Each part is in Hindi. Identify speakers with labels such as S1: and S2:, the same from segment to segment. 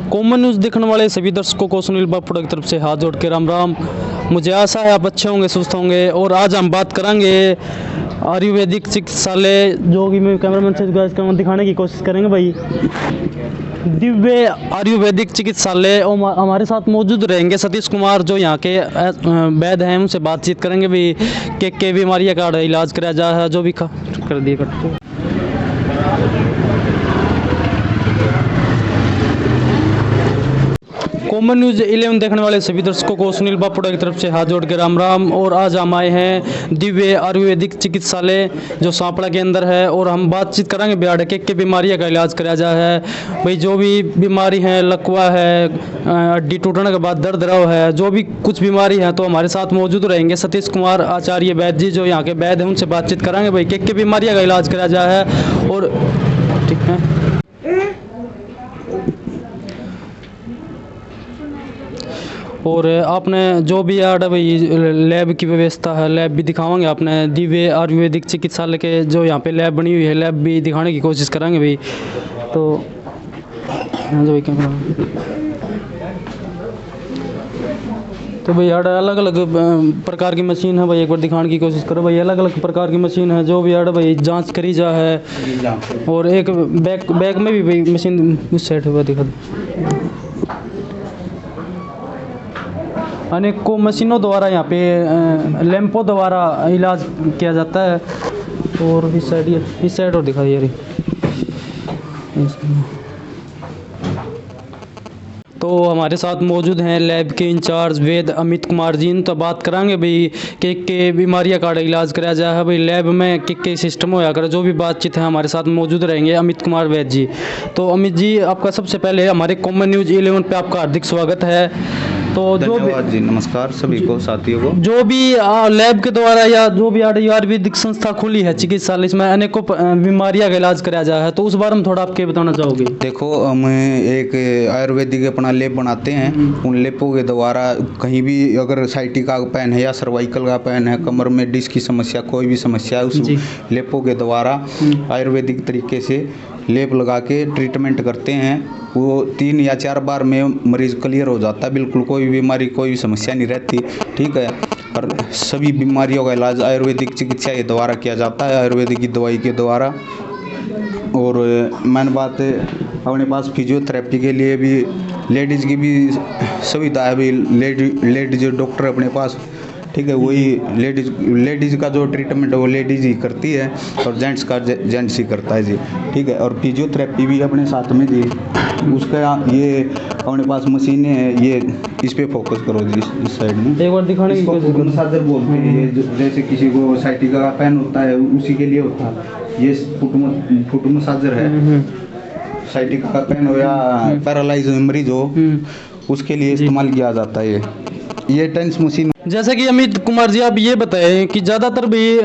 S1: कॉमन न्यूज़ देखने वाले सभी दर्शकों को सुनील बापुड़ा की तरफ से हाथ जोड़ के राम राम। मुझे आशा है आप अच्छे होंगे, स्वस्थ होंगे। और आज हम बात करेंगे आयुर्वेदिक चिकित्सालय, जो कि मैं कैमरामैन से दिखाने की कोशिश करेंगे भाई। दिव्य आयुर्वेदिक चिकित्सालय, और हमारे साथ मौजूद रहेंगे सतीश कुमार, जो यहाँ के वैद्य हैं। उनसे बातचीत करेंगे भाई के बीमारियाँ का इलाज कराया जा है, जो भी कर दिए करते। कॉमन न्यूज़ 11 देखने वाले सभी दर्शकों को सुनील बापुड़ा की तरफ से हाथ जोड़ के राम राम। और आज हम आए हैं दिव्य आयुर्वेदिक चिकित्सालय, जो सांपड़ा के अंदर है। और हम बातचीत करेंगे बिहार के बीमारियों का इलाज कराया जा है भाई। जो भी बीमारी है, लकवा है, हड्डी टूटने के बाद दर्द रहो है, जो भी कुछ बीमारी है, तो हमारे साथ मौजूद रहेंगे सतीश कुमार आचार्य वैद्य जी, जो यहाँ के वैद्य हैं। उनसे बातचीत कराएंगे भाई के बीमारियों का इलाज कराया जा है। और ठीक है, और आपने जो भी यार भाई लैब की व्यवस्था है, लैब भी दिखावांगे आपने। दिव्य आयुर्वेदिक चिकित्सालय के जो यहाँ पे लैब बनी हुई है, लैब भी दिखाने की कोशिश करेंगे भाई। तो भाई कैमरा, तो भाई यार अलग अलग प्रकार की मशीन है भाई, एक बार दिखाने की कोशिश करो भाई। अलग अलग प्रकार की मशीन है, जो भी यार भाई जांच करी जा है। और एक बैक में भी भाई मशीन उस साइड हुआ दिखा दो। अनेकों मशीनों द्वारा यहाँ पे लैंपों द्वारा इलाज किया जाता है। और इस साइड और दिखाइए यार। तो हमारे साथ मौजूद हैं लैब के इंचार्ज वैद्य अमित कुमार जी। तो बात करांगे भाई के बीमारियाँ का इलाज कराया जाए है भाई। लैब में के सिस्टम होया करे, जो भी बातचीत है हमारे साथ मौजूद रहेंगे अमित कुमार वैद्य जी। तो अमित जी, आपका सबसे पहले हमारे कॉमन न्यूज़ 11 पे आपका हार्दिक स्वागत है। तो
S2: धन्यवाद जी, नमस्कार सभी को, साथियों को।
S1: जो भी लैब के द्वारा या जो भी आयुर्वेदिक संस्था खुली है चिकित्सालय, इसमें अनेकों बीमारियाँ का इलाज कराया जा है, तो उस बारे में थोड़ा आप क्या बताना चाहोगे?
S2: देखो, हम एक आयुर्वेदिक अपना लेप बनाते हैं। उन लेपों के द्वारा कहीं भी अगर साइटिका का पेन है या सर्वाइकल का पेन है, कमर में डिस्क की समस्या, कोई भी समस्या है, उस लेपों के द्वारा आयुर्वेदिक तरीके से लेप लगा के ट्रीटमेंट करते हैं। वो 3 या 4 बार में मरीज क्लियर हो जाता है, बिल्कुल कोई बीमारी, कोई भी समस्या नहीं रहती। ठीक है, और सभी बीमारियों का इलाज आयुर्वेदिक चिकित्सा के द्वारा किया जाता है, आयुर्वेदिक की दवाई के द्वारा। और मेन बात है, अपने पास फिजियोथेरेपी के लिए भी लेडीज़ की भी सुविधा है भाई। लेडीज डॉक्टर अपने पास, ठीक है, वही लेडीज़ का जो ट्रीटमेंट है वो लेडीज़ ही करती है, और जेंट्स का जेंट्स ही करता है जी। ठीक है, और फिजियोथेरेपी भी अपने साथ में जी। उसका ये अपने पास मशीनें हैं, ये इस पे फोकस करो जी, इस साइड में
S1: एक बार दिखाने की कोशिश करो।
S2: मसाजर बोलते हैं ये, जैसे किसी को साइटिका का पेन होता है उसी के लिए होता है। ये फुट मसाजर है। साइटिका का पेन हो या पैरालाइज मरीज हो, उसके लिए इस्तेमाल किया जाता है ये टेंस मशीन।
S1: जैसा कि अमित कुमार जी, आप ये बताएं कि ज़्यादातर भी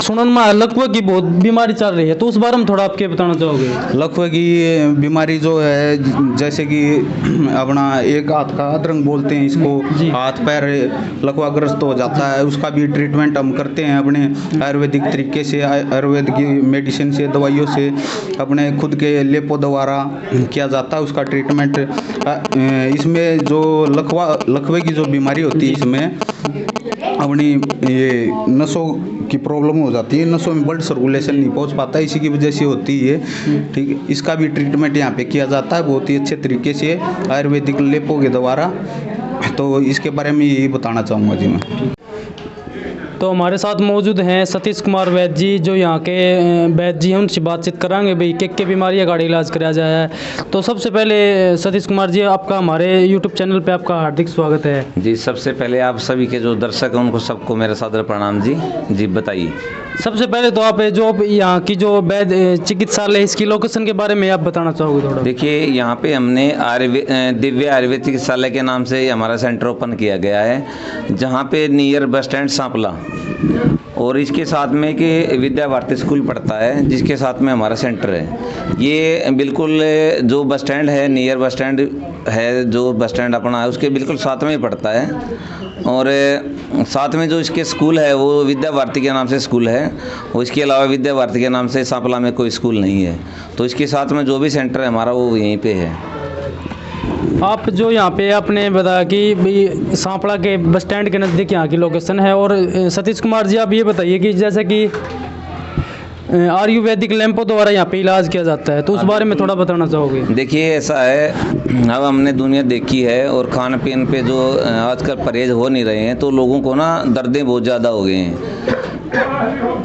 S1: सुनन में लकवा की बहुत बीमारी चल रही है, तो उस बारे में थोड़ा आप क्या बताना चाहोगे?
S2: लकवा की बीमारी जो है, जैसे कि अपना एक हाथ का अधरंग बोलते हैं इसको, हाथ पैर लकवाग्रस्त हो जाता है, उसका भी ट्रीटमेंट हम करते हैं अपने आयुर्वेदिक तरीके से, आयुर्वेद की मेडिसिन से, दवाइयों से, अपने खुद के लेपों द्वारा किया जाता है उसका ट्रीटमेंट। इसमें जो लकवे की जो बीमारी होती है, इसमें अपनी ये नसों की प्रॉब्लम हो जाती है, नसों में ब्लड सर्कुलेशन नहीं पहुंच पाता, इसी की वजह से होती है। ठीक है, इसका भी ट्रीटमेंट यहाँ पे किया जाता है बहुत ही अच्छे तरीके से आयुर्वेदिक लेपों के द्वारा। तो इसके बारे में यही बताना चाहूँगा जी मैं।
S1: तो हमारे साथ मौजूद हैं सतीश कुमार वैद्य जी, जो यहाँ के वैद्य जी हैं। उनसे बातचीत कराएंगे भाई के बीमारियाँ का इलाज कराया जाए। तो सबसे पहले सतीश कुमार जी, आपका हमारे यूट्यूब चैनल पे आपका हार्दिक स्वागत है
S3: जी। सबसे पहले आप सभी के जो दर्शक हैं उनको सबको मेरा सादर प्रणाम जी। जी बताइए।
S1: सबसे पहले तो आप जो यहाँ की जो वैद्य चिकित्सालय, इसकी लोकेशन के बारे में आप बताना चाहोगे थोड़ा?
S3: देखिए, यहाँ पे हमने दिव्य आयुर्वेद चिकित्सालय के नाम से हमारा सेंटर ओपन किया गया है, जहाँ पे नियर बस स्टैंड सांपला और इसके साथ में कि विद्या भारती स्कूल पड़ता है, जिसके साथ में हमारा सेंटर है। ये बिल्कुल जो बस स्टैंड है, नियर बस स्टैंड है, जो बस स्टैंड अपना है उसके बिल्कुल साथ में ही पड़ता है। और साथ में जो इसके स्कूल है वो विद्या भारती के नाम से स्कूल है, और इसके अलावा विद्या भारती के नाम से सांपला में कोई स्कूल नहीं है। तो इसके साथ में जो भी सेंटर है हमारा वो यहीं पे है।
S1: आप जो यहाँ पे आपने बताया कि भाई सांपला के बस स्टैंड के नज़दीक यहाँ की लोकेशन है, और सतीश कुमार जी आप ये बताइए कि जैसे कि आयुर्वेदिक लैंपों द्वारा यहाँ पे इलाज किया जाता है, तो उस बारे में थोड़ा बताना चाहोगे?
S3: देखिए ऐसा है, अब हमने दुनिया देखी है और खान पीन पे जो आजकल परहेज हो नहीं रहे हैं, तो लोगों को ना दर्दें बहुत ज़्यादा हो गए हैं।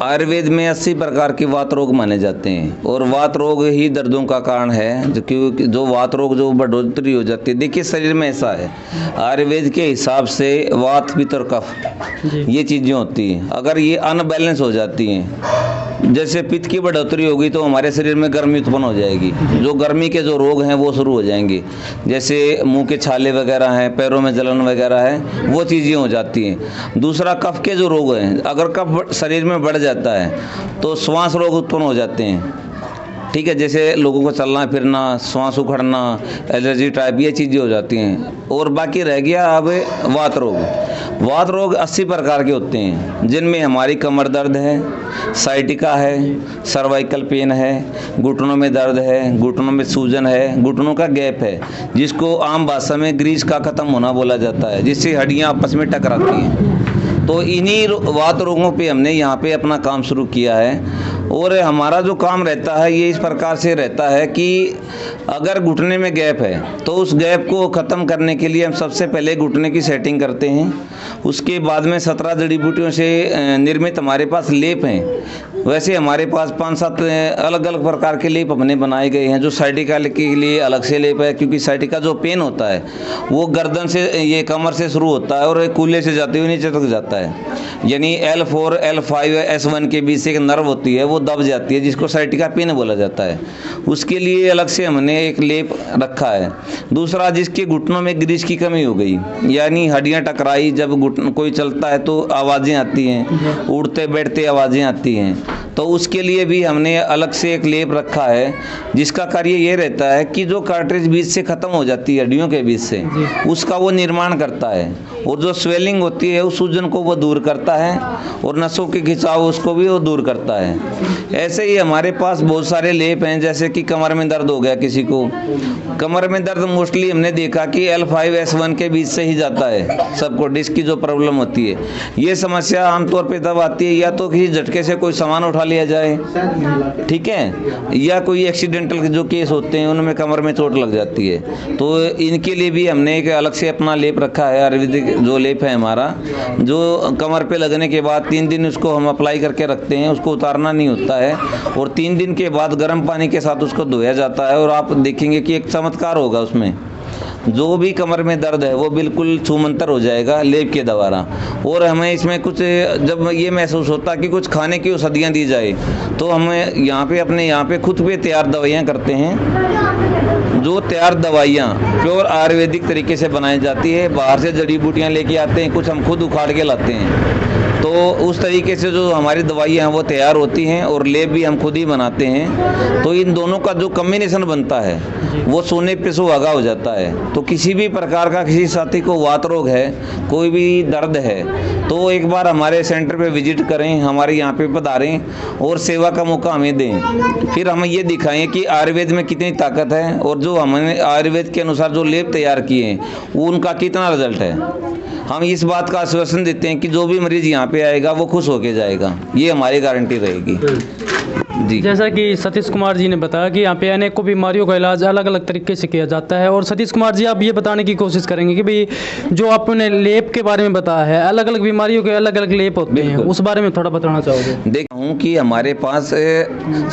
S3: आयुर्वेद में 80 प्रकार के वात रोग माने जाते हैं, और वात रोग ही दर्दों का कारण है, क्योंकि जो वात रोग जो बढ़ोतरी हो जाती है। देखिए शरीर में ऐसा है, आयुर्वेद के हिसाब से वात पित्त और कफ ये चीज़ें होती हैं। अगर ये अनबैलेंस हो जाती हैं, जैसे पित्त की बढ़ोतरी होगी तो हमारे शरीर में गर्मी उत्पन्न हो जाएगी, जो गर्मी के जो रोग हैं वो शुरू हो जाएंगे, जैसे मुंह के छाले वगैरह हैं, पैरों में जलन वगैरह है, वो चीज़ें हो जाती हैं। दूसरा कफ के जो रोग हैं, अगर कफ शरीर में बढ़ जाता है तो श्वास रोग उत्पन्न हो जाते हैं। ठीक है, जैसे लोगों को चलना फिरना, श्वास उखड़ना, एलर्जी टाइप ये चीज़ें हो जाती हैं। और बाकी रह गया अब वात रोग। वात रोग 80 प्रकार के होते हैं, जिनमें हमारी कमर दर्द है, साइटिका है, सर्वाइकल पेन है, घुटनों में दर्द है, घुटनों में सूजन है, घुटनों का गैप है, जिसको आम भाषा में ग्रीस का ख़त्म होना बोला जाता है, जिससे हड्डियाँ आपस में टकराती हैं। तो इन्हीं वात रोगों पे हमने यहाँ पे अपना काम शुरू किया है। और हमारा जो काम रहता है ये इस प्रकार से रहता है कि अगर घुटने में गैप है तो उस गैप को ख़त्म करने के लिए हम सबसे पहले घुटने की सेटिंग करते हैं। उसके बाद में 17 जड़ी बूटियों से निर्मित हमारे पास लेप हैं। वैसे हमारे पास 5-7 अलग अलग प्रकार के लेप हमने बनाए गए हैं। जो साइटिका के लिए अलग से लेप है, क्योंकि साइटिका जो पेन होता है वो गर्दन से, ये कमर से शुरू होता है और कूल्हे से जाते हुए नीचे तक जाता है। यानी L4, L5, S1 के बीच से एक नर्व होती है वो दब जाती है, जिसको साइटिका पेन बोला जाता है। उसके लिए अलग से हमने एक लेप रखा है। दूसरा, जिसके घुटनों में ग्रीस की कमी हो गई, यानी हड्डियां टकराई, जब कोई चलता है तो आवाज़ें आती हैं, उड़ते बैठते आवाज़ें आती हैं, तो उसके लिए भी हमने अलग से एक लेप रखा है, जिसका कार्य ये रहता है कि जो कार्ट्रिज बीच से ख़त्म हो जाती है हड्डियों के बीच से, उसका वो निर्माण करता है, और जो स्वेलिंग होती है उस सूजन को वो दूर करता है, और नसों के खिंचाव उसको भी वो दूर करता है। ऐसे ही हमारे पास बहुत सारे लेप हैं, जैसे कि कमर में दर्द हो गया किसी को, कमर में दर्द मोस्टली हमने देखा कि L5, S1 के बीच से ही जाता है सबको, डिस्क की जो प्रॉब्लम होती है। ये समस्या आमतौर पे तब आती है या तो किसी झटके से कोई सामान उठा लिया जाए, ठीक है, या कोई एक्सीडेंटल जो केस होते हैं उनमें कमर में चोट लग जाती है, तो इनके लिए भी हमने एक अलग से अपना लेप रखा है। आयुर्वेदिक जो लेप है हमारा, जो कमर पे लगने के बाद 3 दिन उसको हम अप्लाई करके रखते हैं, उसको उतारना नहीं होता है, और 3 दिन के बाद गर्म पानी के साथ उसको धोया जाता है। और आप देखेंगे कि एक चमत्कार होगा उसमें, जो भी कमर में दर्द है वो बिल्कुल छूमंतर हो जाएगा लेप के द्वारा। और हमें इसमें कुछ जब ये महसूस होता कि कुछ खाने की औषधियाँ दी जाए, तो हम यहाँ पे अपने यहाँ पे खुद पे तैयार दवाइयाँ करते हैं। जो तैयार दवाइयाँ प्योर आयुर्वेदिक तरीके से बनाई जाती है, बाहर से जड़ी बूटियाँ लेके आते हैं, कुछ हम खुद उखाड़ के लाते हैं, तो उस तरीके से जो हमारी दवाइयाँ हैं वो तैयार होती हैं, और लेप भी हम खुद ही बनाते हैं। तो इन दोनों का जो कॉम्बिनेशन बनता है वो सोने पे सुहागा हो जाता है। तो किसी भी प्रकार का किसी साथी को वात रोग है, कोई भी दर्द है, तो एक बार हमारे सेंटर पे विजिट करें, हमारे यहाँ पे पधारें और सेवा का मौका हमें दें। फिर हम ये दिखाएं कि आयुर्वेद में कितनी ताकत है, और जो हमने आयुर्वेद के अनुसार जो लेप तैयार किए हैं उनका कितना रिजल्ट है। हम इस बात का आश्वासन देते हैं कि जो भी मरीज यहाँ पे आएगा वो खुश होके जाएगा, ये हमारी गारंटी रहेगी जी।
S1: जैसा कि सतीश कुमार जी ने बताया कि यहाँ पे अनेकों बीमारियों का इलाज अलग अलग तरीके से किया जाता है। और सतीश कुमार जी, आप ये बताने की कोशिश करेंगे कि भाई जो आपने लेप के बारे में बताया है, अलग अलग बीमारियों के अलग अलग लेप होते हैं, उस बारे में थोड़ा बताना चाहोगे?
S3: देखा हूँ कि हमारे पास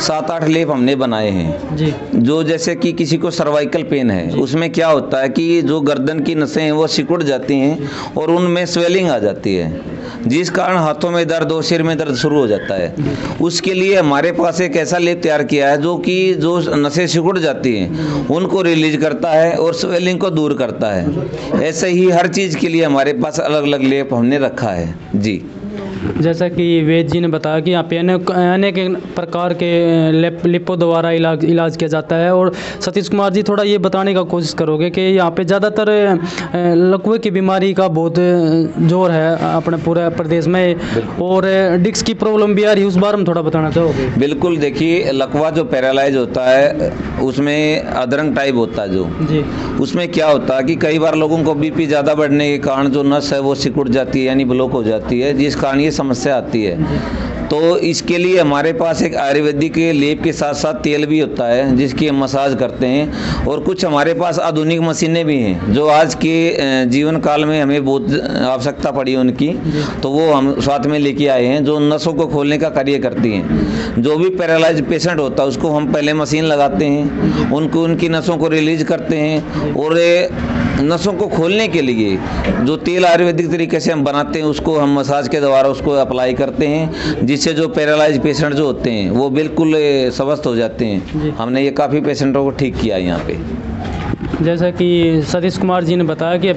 S3: 7-8 लेप हमने बनाए हैं
S1: जी।
S3: जो जैसे कि किसी को सर्वाइकल पेन है, उसमें क्या होता है कि जो गर्दन की नसें हैं वो सिकुड़ जाती हैं और उनमें स्वेलिंग आ जाती है, जिस कारण हाथों में दर्द और सिर में दर्द शुरू हो जाता है। उसके लिए हमारे पास एक ऐसा लेप तैयार किया है जो कि जो नसें सिकुड़ जाती हैं उनको रिलीज करता है और स्वेलिंग को दूर करता है। ऐसे ही हर चीज़ के लिए हमारे पास अलग अलग लेप हमने रखा है जी।
S1: जैसा कि वेद जी ने बताया कि यहाँ पे अनेक प्रकार के लिपो द्वारा इलाज किया जाता है। और सतीश कुमार जी थोड़ा ये बताने का कोशिश करोगे कि यहाँ पे ज़्यादातर लकवे की बीमारी का बहुत जोर है अपने पूरे प्रदेश में, और डिस्क की प्रॉब्लम भी आ रही है, उस बारे में थोड़ा बताना चाहोगे?
S3: बिल्कुल, देखिए लकवा जो पैरालाइज होता है उसमें अधरंग टाइप होता है जो
S1: जी
S3: उसमें क्या होता है कि कई बार लोगों को बीपी ज़्यादा बढ़ने के कारण जो नस है वो सिकुड़ जाती है यानी ब्लॉक हो जाती है, जिस कारण ये समस्या आती है। तो इसके लिए हमारे पास एक आयुर्वेदिक लेप के साथ साथ तेल भी होता है जिसकी हम मसाज करते हैं, और कुछ हमारे पास आधुनिक मशीनें भी हैं जो आज के जीवन काल में हमें बहुत आवश्यकता पड़ी है उनकी, तो वो हम साथ में लेके आए हैं जो नसों को खोलने का कार्य करती हैं। जो भी पैरालाइज पेशेंट होता है उसको हम पहले मशीन लगाते हैं, उनको उनकी नसों को रिलीज करते हैं, और नसों को खोलने के लिए जो तेल आयुर्वेदिक तरीके से हम बनाते हैं उसको हम मसाज के द्वारा उसको अप्लाई करते हैं, जिससे जो पैरालाइज पेशेंट जो होते हैं वो बिल्कुल स्वस्थ हो जाते हैं। हमने ये काफ़ी पेशेंटों को ठीक किया है यहाँ पे।
S1: जैसा कि सतीश कुमार जी ने बताया कि